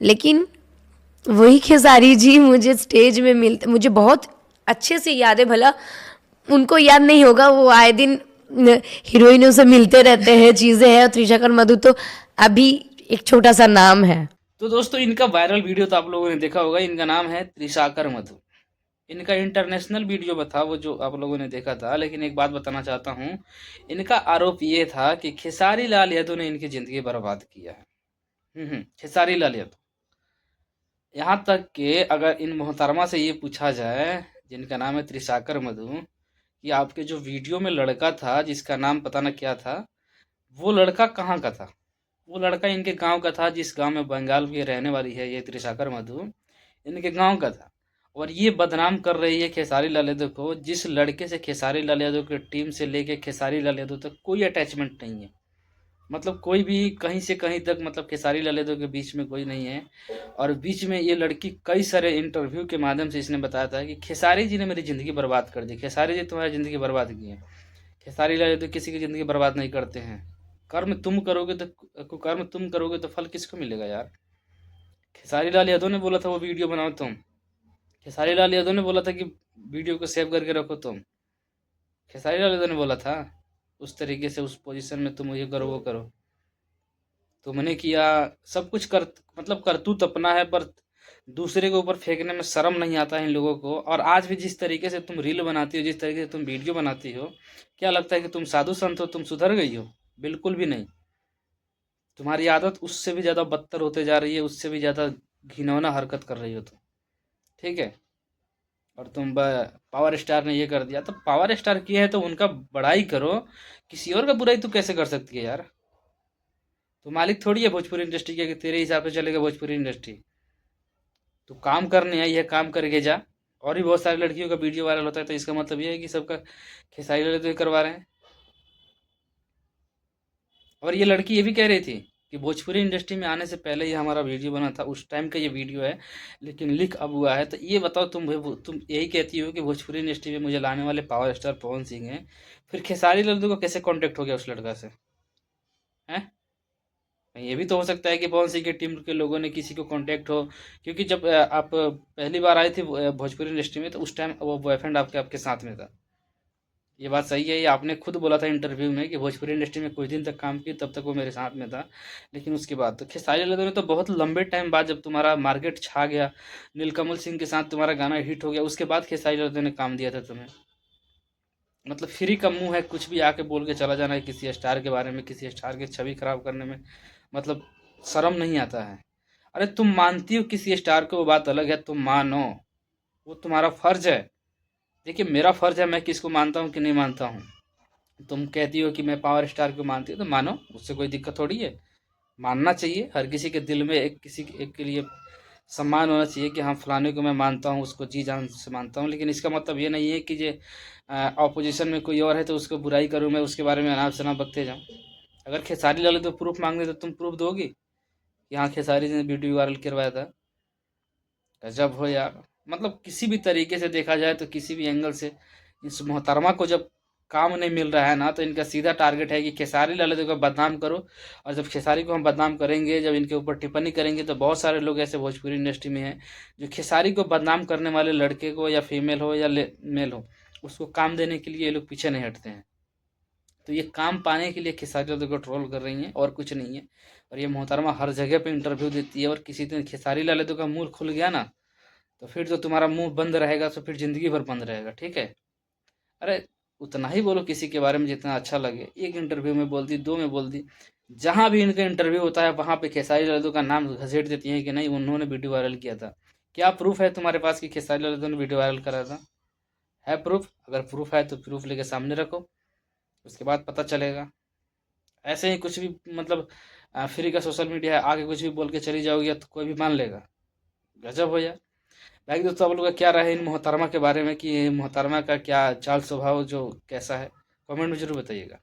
लेकिन वही खेसारी जी मुझे स्टेज में मिलते, मुझे बहुत अच्छे से याद है, भला उनको याद नहीं होगा, वो आए दिन हीरोइनों से मिलते रहते हैं, चीज़ें हैं, और त्रिशाकर मधु तो अभी एक छोटा सा नाम है। तो दोस्तों इनका वायरल वीडियो तो आप लोगों ने देखा होगा। इनका नाम है त्रिशाकर मधु। इनका इंटरनेशनल वीडियो था वो, जो आप लोगों ने देखा था। लेकिन एक बात बताना चाहता हूँ, इनका आरोप ये था कि खेसारी लाल यादव ने इनकी ज़िंदगी बर्बाद किया है। खेसारी लाल यादव। यहाँ तक कि अगर इन मोहतरमा से ये पूछा जाए, जिनका नाम है त्रिशाकर मधु, कि आपके जो वीडियो में लड़का था जिसका नाम पता न क्या था, वो लड़का कहाँ का था? वो लड़का इनके गांव का था, जिस गांव में बंगाल की रहने वाली है ये त्रिशाकर मधु, इनके गांव का था। और ये बदनाम कर रही है खेसारी लाल यादव को, जिस लड़के से खेसारी लाल यादव की टीम से लेके खेसारी लाल यादव तक कोई अटैचमेंट नहीं है। मतलब कोई भी कहीं से कहीं तक, मतलब खेसारी लाल यादव के बीच में कोई नहीं है। और बीच में ये लड़की कई सारे इंटरव्यू के माध्यम से इसने बताया था कि खेसारी जी ने मेरी ज़िंदगी बर्बाद कर दी, खेसारी जी तुम्हारी ज़िंदगी बर्बाद की है। खेसारी लाल यादव किसी की ज़िंदगी बर्बाद नहीं करते हैं। कर्म तुम करोगे तो कर्म तुम करोगे तो फल किसको मिलेगा यार? खेसारी लाल यादव ने बोला था वो वीडियो बनाओ तुम। खेसारी लाल यादव ने बोला था कि वीडियो को सेव करके रखो तुम। खेसारी लाल यादव ने बोला था उस तरीके से, उस पोजीशन में तुम ये करो वो करो। तुमने किया सब कुछ कर, मतलब करतूत अपना है, पर दूसरे के ऊपर फेंकने में शर्म नहीं आता है इन लोगों को। और आज भी जिस तरीके से तुम रील बनाती हो, जिस तरीके से तुम वीडियो बनाती हो, क्या लगता है कि तुम साधु संत हो, तुम सुधर गई हो? बिल्कुल भी नहीं। तुम्हारी आदत उससे भी ज़्यादा बदतर होते जा रही है, उससे भी ज़्यादा घिनौना हरकत कर रही हो तुम। ठीक है? और तुम पावर स्टार ने ये कर दिया, तो पावर स्टार किए हैं तो उनका बड़ाई करो। किसी और का बुराई तू कैसे कर सकती है यार? तू मालिक थोड़ी है भोजपुरी इंडस्ट्री के कि तेरे हिसाब से चलेगा भोजपुरी इंडस्ट्री। तू काम करने आई है, काम करके जा। और भी बहुत सारी लड़कियों का वीडियो वायरल होता है, तो इसका मतलब ये है कि सबका खेसारी लाल तो करवा रहे हैं। और ये लड़की ये भी कह रही थी कि भोजपुरी इंडस्ट्री में आने से पहले ही हमारा वीडियो बना था, उस टाइम का ये वीडियो है, लेकिन लीक अब हुआ है। तो ये बताओ, तुम यही कहती हो कि भोजपुरी इंडस्ट्री में मुझे लाने वाले पावर स्टार पवन सिंह हैं, फिर खेसारी लाल को कैसे कांटेक्ट हो गया उस लड़का से? हैं? ये भी तो हो सकता है कि पवन सिंह की टीम के लोगों ने किसी को कांटेक्ट हो। क्योंकि जब आप पहली बार आए थे भोजपुरी इंडस्ट्री में, तो उस टाइम वो बॉयफ्रेंड आपके आपके साथ में था। ये बात सही है, ये आपने खुद बोला था इंटरव्यू में कि भोजपुरी इंडस्ट्री में कुछ दिन तक काम की, तब तक वो मेरे साथ में था। लेकिन उसके बाद तो खेसारी लाल ने तो बहुत लंबे टाइम बाद, जब तुम्हारा मार्केट छा गया, नीलकमल सिंह के साथ तुम्हारा गाना हिट हो गया, उसके बाद खेसारी लाल ने काम दिया था तुम्हें। मतलब फ्री का मुंह है, कुछ भी आके बोल के चला जाना है किसी स्टार के बारे में, किसी स्टार की छवि खराब करने में। मतलब शर्म नहीं आता है? अरे तुम मानती हो किसी स्टार को, वो बात अलग है, तुम मानो, वो तुम्हारा फर्ज है। देखिए मेरा फर्ज है, मैं किसको मानता हूँ कि नहीं मानता हूँ। तुम कहती हो कि मैं पावर स्टार को मानती हूँ, तो मानो, उससे कोई दिक्कत थोड़ी है। मानना चाहिए, हर किसी के दिल में एक किसी एक के लिए सम्मान होना चाहिए कि हाँ फलाने को मैं मानता हूँ, उसको जी जान से मानता हूँ। लेकिन इसका मतलब ये नहीं है कि ये ऑपोजिशन में कोई और है तो उसको बुराई करूँ, मैं उसके बारे में अनाप शनाप बकते जाऊँ। अगर खेसारी लाल तो प्रूफ मांगे तो तुम प्रूफ दोगी कि हाँ खेसारी जी ने वीडियो वायरल करवाया था? गजब हो यार। मतलब किसी भी तरीके से देखा जाए, तो किसी भी एंगल से इस मोहतरमा को जब काम नहीं मिल रहा है ना, तो इनका सीधा टारगेट है कि खेसारी लाल यादव को बदनाम करो। और जब खेसारी को हम बदनाम करेंगे, जब इनके ऊपर टिप्पणी करेंगे, तो बहुत सारे लोग ऐसे भोजपुरी इंडस्ट्री में हैं जो खेसारी को बदनाम करने वाले लड़के को, या फीमेल हो या मेल हो, उसको काम देने के लिए ये लोग पीछे नहीं हटते हैं। तो ये काम पाने के लिए खेसारी लाल को ट्रोल कर रही हैं, और कुछ नहीं है। और ये मोहतरमा हर जगह पे इंटरव्यू देती है, और किसी दिन खेसारी लाल यादव का मुंह खुल गया ना, तो फिर तो तुम्हारा मुंह बंद रहेगा, तो फिर जिंदगी भर बंद रहेगा। ठीक है? अरे उतना ही बोलो किसी के बारे में जितना अच्छा लगे। एक इंटरव्यू में बोल दी, दो में बोल दी, जहां भी इनका इंटरव्यू होता है वहां पे खेसारी लाल यादव का नाम घसीट देती है कि नहीं उन्होंने वीडियो वायरल किया था। क्या प्रूफ है तुम्हारे पास कि खेसारी लाल यादव ने वीडियो वायरल करा था? है प्रूफ? अगर प्रूफ है तो प्रूफ लेके सामने रखो, उसके बाद पता चलेगा। ऐसे ही कुछ भी, मतलब फ्री का सोशल मीडिया है, आगे कुछ भी बोल के चली जाओगी तो कोई भी मान लेगा? गजब हो यार। बाकी दोस्तों आप लोग का क्या राय है इन मोहतरमा के बारे में, कि ये मोहतरमा का क्या चाल स्वभाव जो कैसा है? कमेंट में जरूर बताइएगा।